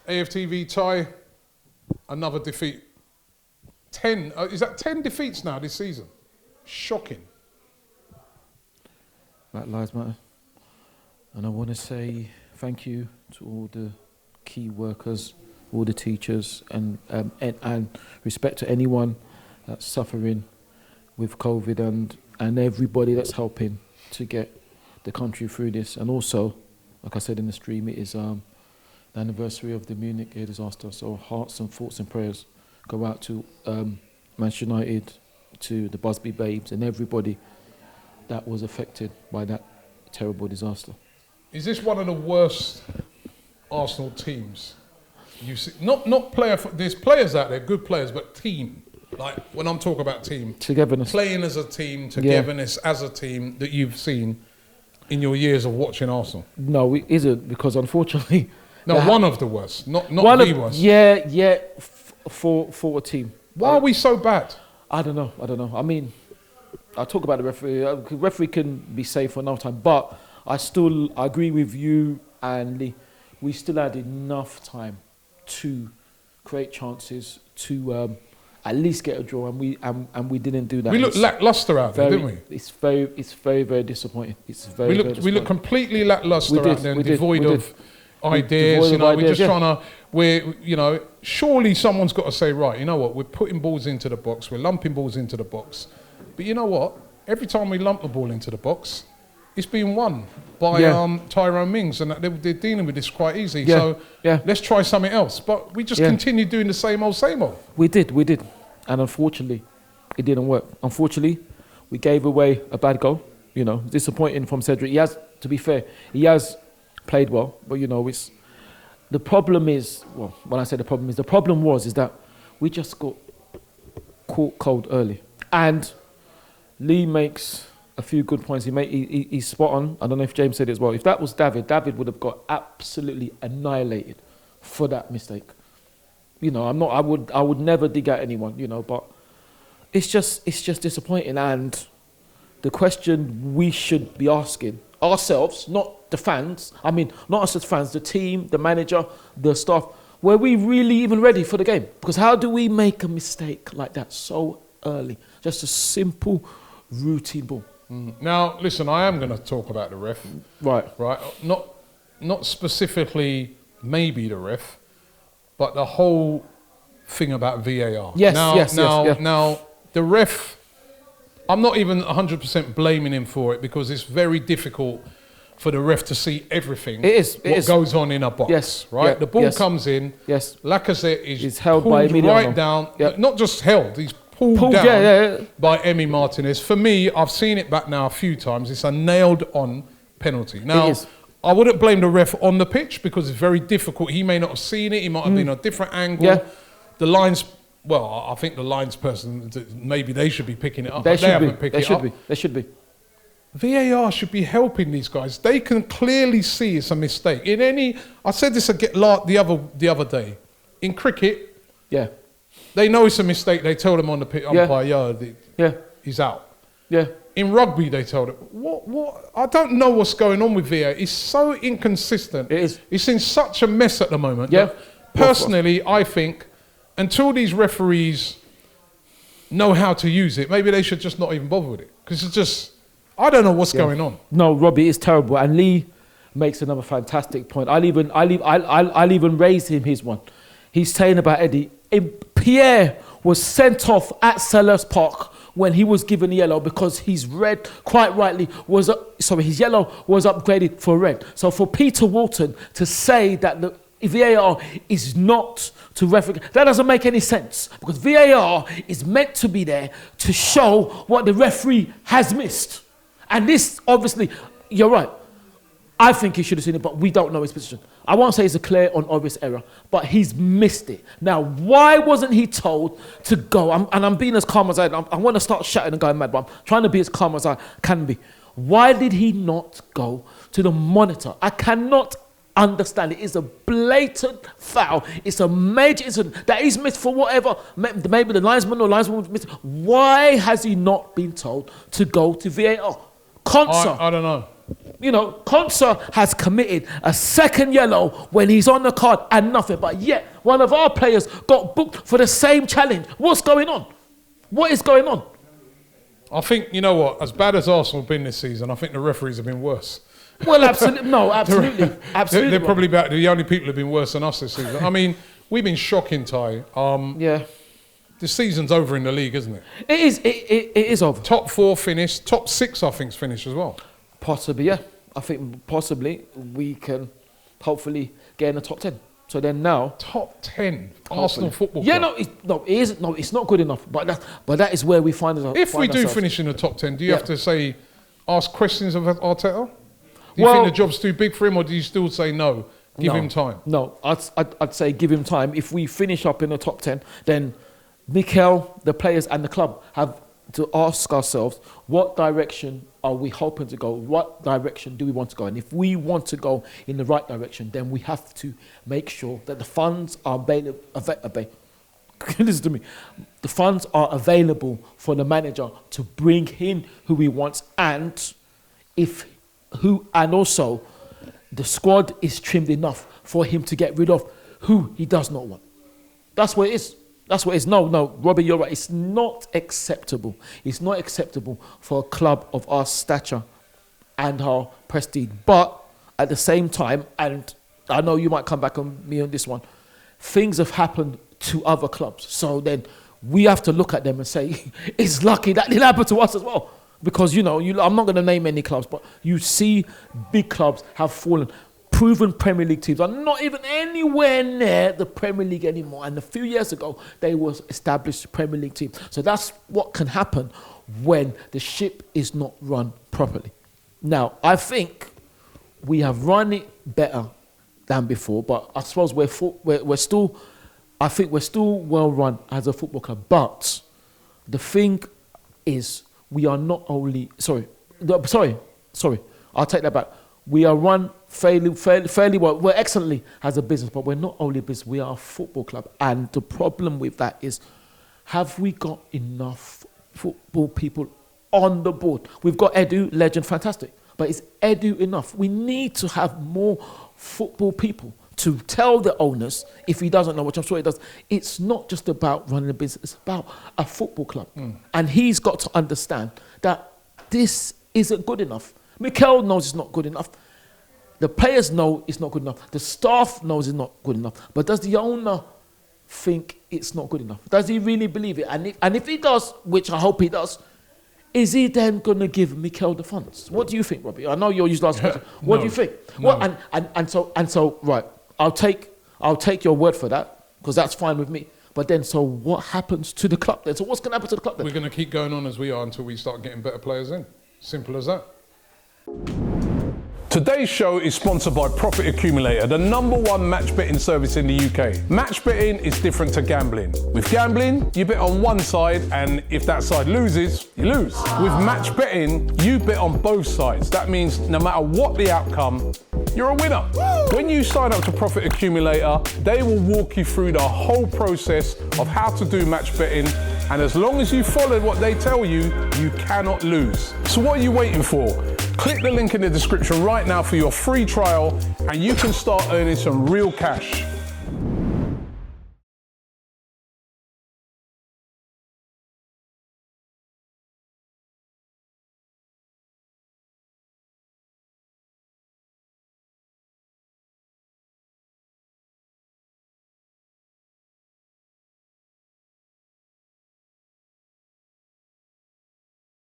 AFTV tie, another defeat. 10, is that 10 defeats now this season? Shocking. Black Lives Matter. And I want to say thank you to all the key workers, all the teachers, and respect to anyone that's suffering with COVID and everybody that's helping to get the country through this. And also, like I said in the stream, it is the anniversary of the Munich air disaster. So hearts and thoughts and prayers go out to Manchester United, to the Busby Babes and everybody that was affected by that terrible disaster. Is this one of the worst Arsenal teams you see? Not player. There's players out there, good players, but team. Like when I'm talking about team, togetherness, playing as a team, togetherness as a team that you've seen in your years of watching Arsenal. No, it isn't, because unfortunately, one of the worst, not the worst. Yeah, for a team. Why are we so bad? I don't know. I mean, I talk about the referee. The referee can be safe for enough time, but I agree with you and Lee. We still had enough time to create chances to at least get a draw, and we didn't do that. We looked lacklustre out there, didn't we? It's very disappointing. We looked completely lacklustre out there, and devoid of ideas. We're just trying to. Surely someone's got to say, right, you know what? We're putting balls into the box. We're lumping balls into the box. But you know what? Every time we lump the ball into the box, it's being won by Tyrone Mings, and they're dealing with this quite easy. Yeah. So let's try something else. But we just continue doing the same old. We did. And unfortunately, it didn't work. Unfortunately, we gave away a bad goal. Disappointing from Cedric. To be fair, he has played well, but it's the problem is, when I say the problem was that we just got caught cold early. And Lee makes a few good points. He's spot on. I don't know if James said it as well. If that was David would have got absolutely annihilated for that mistake. I would never dig at anyone, but it's just disappointing. And the question we should be asking ourselves, not the fans, not us as fans, the team, the manager, the staff, were we really even ready for the game? Because how do we make a mistake like that so early? Just a simple routine ball. Now, listen, I am going to talk about the ref. Right. Not specifically maybe the ref, but the whole thing about VAR. Yes. Now, the ref, I'm not even 100% blaming him for it, because it's very difficult for the ref to see everything. What goes on in a box. Yes. Right? Yeah. The ball comes in. Yes. Lacazette is held pulled by right down. Yep. Not just held, he's pulled down by Emi Martinez. For me, I've seen it back now a few times. It's a nailed-on penalty. Now, I wouldn't blame the ref on the pitch, because it's very difficult. He may not have seen it. He might have been on a different angle. Yeah. The lines, I think the lines person, maybe they should be picking it up. They should be. VAR should be helping these guys. They can clearly see it's a mistake. I said this the other day. In cricket, they know it's a mistake. They tell them on the pitch, umpire, he's out. Yeah. In rugby, they told it. What? I don't know what's going on with VAR. It's so inconsistent. It is. It's in such a mess at the moment. Yeah. Personally, I think until these referees know how to use it, maybe they should just not even bother with it, because it's just, I don't know what's going on. No, Robbie, it's terrible. And Lee makes another fantastic point. I'll even raise him his one. He's saying about Eddie, Pierre was sent off at Selhurst Park when he was given yellow, because his red, quite rightly, his yellow was upgraded for red. So for Peter Walton to say that the VAR is not to referee, that doesn't make any sense, because VAR is meant to be there to show what the referee has missed. And this, obviously, you're right. I think he should have seen it, but we don't know his position. I won't say it's a clear and obvious error, but he's missed it. Now, why wasn't he told to go? I'm being as calm as I want to start shouting and going mad, but I'm trying to be as calm as I can be. Why did he not go to the monitor? I cannot understand. It is a blatant foul. It's a major incident that he's missed for whatever. Maybe the linesman was missed. Why has he not been told to go to VAR? I don't know. You know, Konsa has committed a second yellow when he's on the card and nothing. But yet, one of our players got booked for the same challenge. What's going on? What is going on? I think, you know what, as bad as Arsenal have been this season, I think the referees have been worse. Well, absolutely. No, absolutely. Absolutely. They're probably the only people who've been worse than us this season. I mean, we've been shocking, Ty. Yeah. The season's over in the league, isn't it? It is. It is over. Top 4 finished. Top 6, I think, is finished as well. Possibly, yeah. I think possibly we can hopefully get in the top 10. So then now... Top 10? Arsenal Football Club? Yeah, it isn't. No, it's not good enough. But that is where we find ourselves. If we do finish in the top 10, do you have to ask questions of Arteta? Do you think the job's too big for him, or do you still say no, give him time? No, I'd say give him time. If we finish up in the top 10, then Mikel, the players and the club have to ask ourselves, what direction are we hoping to go? What direction do we want to go? And if we want to go in the right direction, then we have to make sure that the funds are available. Listen to me. The funds are available for the manager to bring in who he wants, and also the squad is trimmed enough for him to get rid of who he does not want. That's what it is. That's what it is. No, Robbie, you're right. It's not acceptable. It's not acceptable for a club of our stature and our prestige. But at the same time, and I know you might come back on me on this one, things have happened to other clubs. So then we have to look at them and say, it's lucky that didn't happen to us as well. Because, I'm not going to name any clubs, but you see big clubs have fallen. Proven Premier League teams are not even anywhere near the Premier League anymore. And a few years ago, they were established Premier League teams. So that's what can happen when the ship is not run properly. Now, I think we have run it better than before, but I suppose we're still well run as a football club. But the thing is, we are not only sorry, I'll take that back. We are run fairly well. We're excellently as a business, but we're not only a business, we are a football club. And the problem with that is, have we got enough football people on the board? We've got Edu, legend, fantastic. But is Edu enough? We need to have more football people to tell the owners, if he doesn't know, which I'm sure he does, it's not just about running a business, it's about a football club. And he's got to understand that this isn't good enough. Mikel knows it's not good enough. The players know it's not good enough. The staff knows it's not good enough. But does the owner think it's not good enough? Does he really believe it? And if he does, which I hope he does, is he then going to give Mikel the funds? What do you think, Robbie? I know you're used last question. What do you think? No. Well, and so right. I'll take your word for that, because that's fine with me. But then, so what happens to the club then? So what's going to happen to the club then? We're going to keep going on as we are until we start getting better players in. Simple as that. Today's show is sponsored by Profit Accumulator, the #1 match betting service in the UK. Match betting is different to gambling. With gambling, you bet on one side, and if that side loses, you lose. With match betting, you bet on both sides. That means no matter what the outcome, you're a winner. When you sign up to Profit Accumulator, they will walk you through the whole process of how to do match betting, and as long as you follow what they tell you, you cannot lose. So what are you waiting for? Click the link in the description right now for your free trial, and you can start earning some real cash.